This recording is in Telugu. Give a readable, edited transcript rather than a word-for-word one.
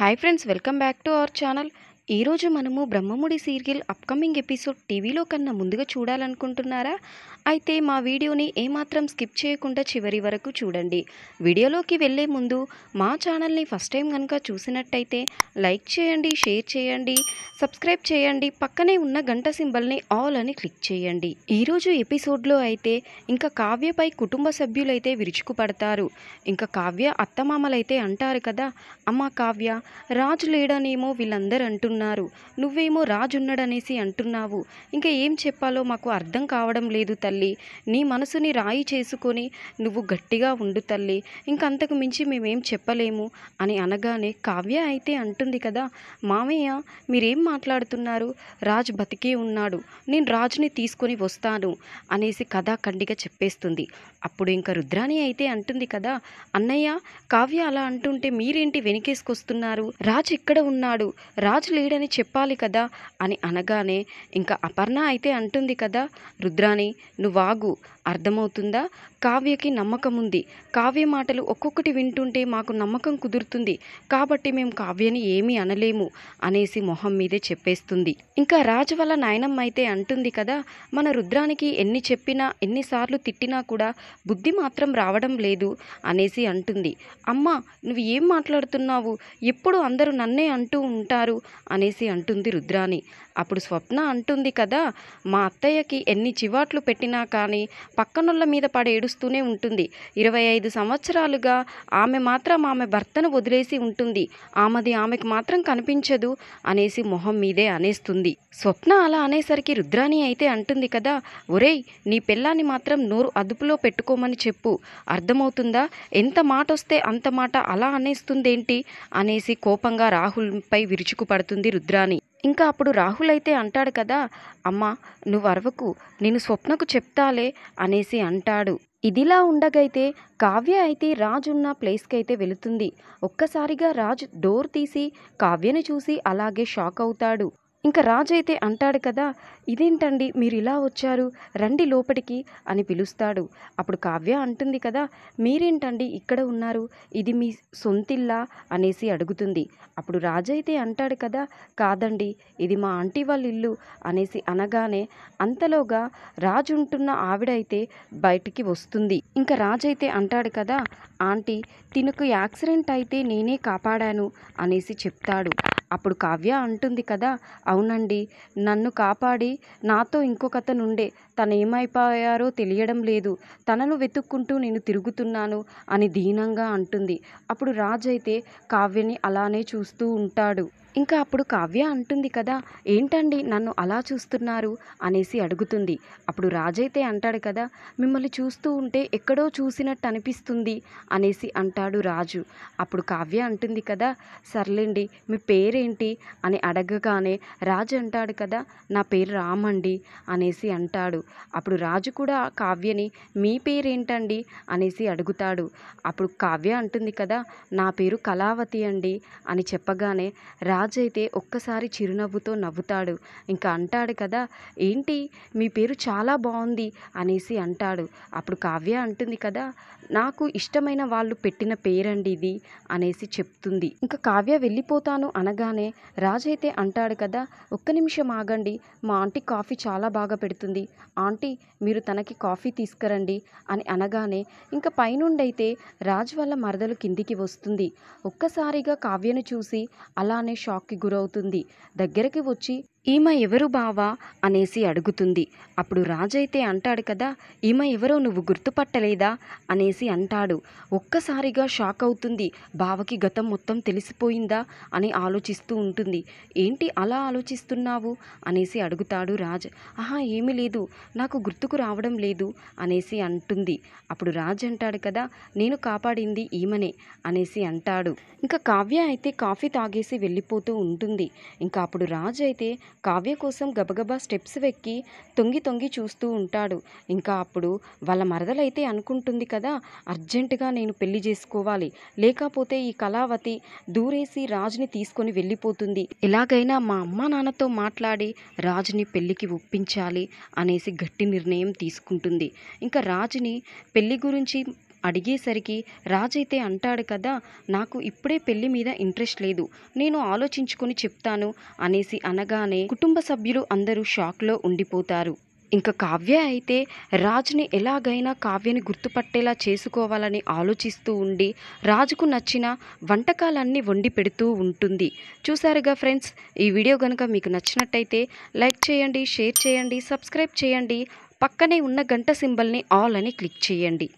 Hi friends, welcome back to our channel. ఈరోజు మనము బ్రహ్మముడి సీరియల్ అప్కమింగ్ ఎపిసోడ్ టీవీలో కన్నా ముందుగా చూడాలనుకుంటున్నారా? అయితే మా వీడియోని ఏమాత్రం స్కిప్ చేయకుండా చివరి వరకు చూడండి. వీడియోలోకి వెళ్ళే ముందు మా ఛానల్ని ఫస్ట్ టైం కనుక చూసినట్టయితే లైక్ చేయండి, షేర్ చేయండి, సబ్స్క్రైబ్ చేయండి, పక్కనే ఉన్న గంట సింబల్ని ఆల్ అని క్లిక్ చేయండి. ఈరోజు ఎపిసోడ్లో అయితే ఇంకా కావ్యపై కుటుంబ సభ్యులైతే విరుచుకుపడతారు. ఇంకా కావ్య అత్తమామలైతే అంటారు కదా, అమ్మ కావ్య, రాజు లేడనేమో వీళ్ళందరూ అంటున్నారు, నువ్వేమో రాజు ఉన్నాడనేసి అంటున్నావు. ఇంకా ఏం చెప్పాలో మాకు అర్థం కావడం లేదు తల్లి. నీ మనసుని రాయి చేసుకొని నువ్వు గట్టిగా ఉండు తల్లి, ఇంకంతకు మించి మేమేం చెప్పలేము అని అనగానే కావ్య అయితే అంటుంది కదా, మామయ్య మీరేం మాట్లాడుతున్నారు, రాజు బతికే ఉన్నాడు, నేను రాజుని తీసుకొని వస్తాను అనేసి కథాఖండిగా చెప్పేస్తుంది. అప్పుడు ఇంకా రుద్రాణి అయితే అంటుంది కదా, అన్నయ్య కావ్య అలా అంటుంటే మీరేంటి వెనకేసుకొస్తున్నారు, రాజు ఇక్కడ ఉన్నాడు, రాజు లేడని చెప్పాలి కదా అని అనగానే ఇంకా అపర్ణ అయితే అంటుంది కదా, రుద్రాణి నువ్వాగు, అర్థమవుతుందా, కావ్యకి నమ్మకం ఉంది, కావ్య మాటలు ఒక్కొక్కటి వింటుంటే మాకు నమ్మకం కుదురుతుంది, కాబట్టి మేము కావ్యని ఏమీ అనలేము అనేసి మొహం మీదే చెప్పేస్తుంది. ఇంకా రాజు వల్ల నాయనమ్మ అయితే అంటుంది కదా, మన రుద్రానికి ఎన్ని చెప్పినా ఎన్నిసార్లు తిట్టినా కూడా బుద్ధి మాత్రం రావడం లేదు అనేసి అంటుంది. అమ్మ నువ్వు ఏం మాట్లాడుతున్నావు, ఎప్పుడు అందరూ నన్నే అంటూ ఉంటారు అనేసి అంటుంది రుద్రాణి. అప్పుడు స్వప్న అంటుంది కదా, మా అత్తయ్యకి ఎన్ని చివాట్లు పెట్టినా కానీ పక్కనోళ్ళ మీద పడి ఏడుస్తూనే ఉంటుంది, 25 సంవత్సరాలుగా ఆమె మాత్రం ఆమె భర్తను వదిలేసి ఉంటుంది, ఆమెది ఆమెకు మాత్రం కనిపించదు అనేసి మొహం మీదే అనేస్తుంది. స్వప్న అలా అనేసరికి రుద్రాణి అయితే అంటుంది కదా, ఒరేయ్ నీ పెళ్ళాన్ని మాత్రం నోరు అదుపులో పెట్టుకోమని చెప్పు, అర్థమవుతుందా, ఎంత మాట వస్తే అంత మాట అలా అనేస్తుందేంటి అనేసి కోపంగా రాహుల్పై విరుచుకుపడుతుంది రుద్రాణి. ఇంకా అప్పుడు రాహుల్ అయితే అంటాడు కదా, అమ్మా నువ్వు అరవకు, నేను స్వప్నకు చెప్తాలే అనేసి అంటాడు. ఇదిలా ఉండగైతే కావ్య అయితే రాజు ఉన్న ప్లేస్కి అయితే వెళుతుంది. ఒక్కసారిగా రాజు డోర్ తీసి కావ్యని చూసి అలాగే షాక్ అవుతాడు. ఇంకా రాజు అయితే అంటాడు కదా, ఇదేంటండి మీరు ఇలా వచ్చారు, రండి లోపలికి అని పిలుస్తాడు. అప్పుడు కావ్య అంటుంది కదా, మీరేంటండి ఇక్కడ ఉన్నారు, ఇది మీ సొంతిల్లా అనేసి అడుగుతుంది. అప్పుడు రాజు అయితే అంటాడు కదా, కాదండి ఇది మా ఆంటీ వాళ్ళ ఇల్లు అనేసి అనగానే అంతలోగా రాజు ఉంటున్న ఆవిడైతే బయటికి వస్తుంది. ఇంకా రాజు అయితే అంటాడు కదా, ఆంటీ తినకు యాక్సిడెంట్ అయితే నేనే కాపాడాను అనేసి చెప్తాడు. అప్పుడు కావ్య అంటుంది కదా, అవునండి నన్ను కాపాడి నాతో ఇంకొకతను ఉండే, తను ఏమైపోయారో తెలియడం లేదు, తనను వెతుక్కుంటూ నేను తిరుగుతున్నాను అని దీనంగా అంటుంది. అప్పుడు రాజు అయితే కావ్యని అలానే చూస్తూ ఉంటాడు. ఇంకా అప్పుడు కావ్య అంటుంది కదా, ఏంటండి నన్ను అలా చూస్తున్నారు అనేసి అడుగుతుంది. అప్పుడు రాజైతే అంటాడు కదా, మిమ్మల్ని చూస్తూ ఉంటే ఎక్కడో చూసినట్టు అనిపిస్తుంది అనేసి అంటాడు రాజు. అప్పుడు కావ్య అంటుంది కదా, సర్లేండి మీ పేరేంటి అని అడగగానే రాజు అంటాడు కదా, నా పేరు రామండి అనేసి అంటాడు. అప్పుడు రాజు కూడా కావ్యని మీ పేరేంటండి అనేసి అడుగుతాడు. అప్పుడు కావ్య అంటుంది కదా, నా పేరు కళావతి అండి అని చెప్పగానే రాజు అయితే ఒక్కసారి చిరునవ్వుతో నవ్వుతాడు. ఇంకా అంటాడు కదా, ఏంటి మీ పేరు చాలా బాగుంది అనేసి అంటాడు. అప్పుడు కావ్య అంటుంది కదా, నాకు ఇష్టమైన వాళ్ళు పెట్టిన పేరండి ఇది అనేసి చెప్తుంది. ఇంకా కావ్య వెళ్ళిపోతాను అనగానే రాజు అయితే అంటాడు కదా, ఒక్క నిమిషం ఆగండి, మా ఆంటీ కాఫీ చాలా బాగా పెడుతుంది, ఆంటీ మీరు తనకి కాఫీ తీసుకురండి అని అనగానే ఇంకా పైనుండైతే రాజు వల్ల మరదలు కిందికి వస్తుంది. ఒక్కసారిగా కావ్యను చూసి అలానే షాక్కి గురవుతుంది. దగ్గరికి వచ్చి ఈమె ఎవరు బావా అనేసి అడుగుతుంది. అప్పుడు రాజైతే అంటాడు కదా, ఈమె ఎవరో నువ్వు గుర్తుపట్టలేదా అనేసి అంటాడు. ఒక్కసారిగా షాక్ అవుతుంది. బావకి గతం మొత్తం తెలిసిపోయిందా అని ఆలోచిస్తూ ఉంటుంది. ఏంటి అలా ఆలోచిస్తున్నావు అనేసి అడుగుతాడు రాజ్. ఆహా ఏమీ లేదు, నాకు గుర్తుకు రావడం లేదు అనేసి అంటుంది. అప్పుడు రాజ్ అంటాడు కదా, నేను కాపాడింది ఈమెనే అనేసి అంటాడు. ఇంకా కావ్య అయితే కాఫీ తాగేసి వెళ్ళిపోతూ ఉంటుంది. ఇంకా అప్పుడు రాజ్ అయితే కావ్య కోసం గబగబా స్టెప్స్ వెక్కి తొంగి తొంగి చూస్తూ ఉంటాడు. ఇంకా అప్పుడు వాళ్ళ మరదలైతే అనుకుంటుంది కదా, అర్జెంటుగా నేను పెళ్లి చేసుకోవాలి, లేకపోతే ఈ కళావతి దూరేసి రాజుని తీసుకొని వెళ్ళిపోతుంది, ఎలాగైనా మా అమ్మ నాన్నతో మాట్లాడి రాజుని పెళ్లికి ఒప్పించాలి అనేసి గట్టి నిర్ణయం తీసుకుంటుంది. ఇంకా రాజుని పెళ్లి గురించి అడిగేసరికి రాజైతే అంటాడు కదా, నాకు ఇప్పుడే పెళ్లి మీద ఇంట్రెస్ట్ లేదు, నేను ఆలోచించుకొని చెప్తాను అనేసి అనగానే కుటుంబ సభ్యులు అందరూ షాక్లో ఉండిపోతారు. ఇంకా కావ్య అయితే రాజుని ఎలాగైనా కావ్యని గుర్తుపట్టేలా చేసుకోవాలని ఆలోచిస్తూ ఉండి రాజుకు నచ్చిన వంటకాలన్నీ వండి పెడుతూ ఉంటుంది. చూసారుగా ఫ్రెండ్స్, ఈ వీడియో కనుక మీకు నచ్చినట్టయితే లైక్ చేయండి, షేర్ చేయండి, సబ్స్క్రైబ్ చేయండి. పక్కనే ఉన్న గంట సింబల్ని ఆల్ అని క్లిక్ చేయండి.